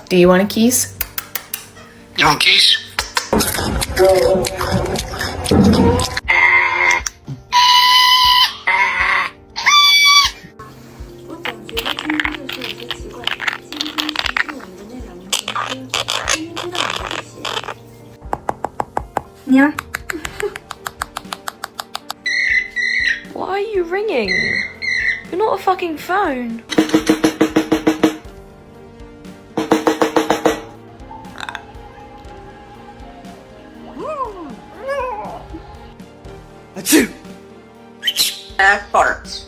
Do you want a kiss? You want keys? Why are you ringing? You're not a fucking phone. Parrots.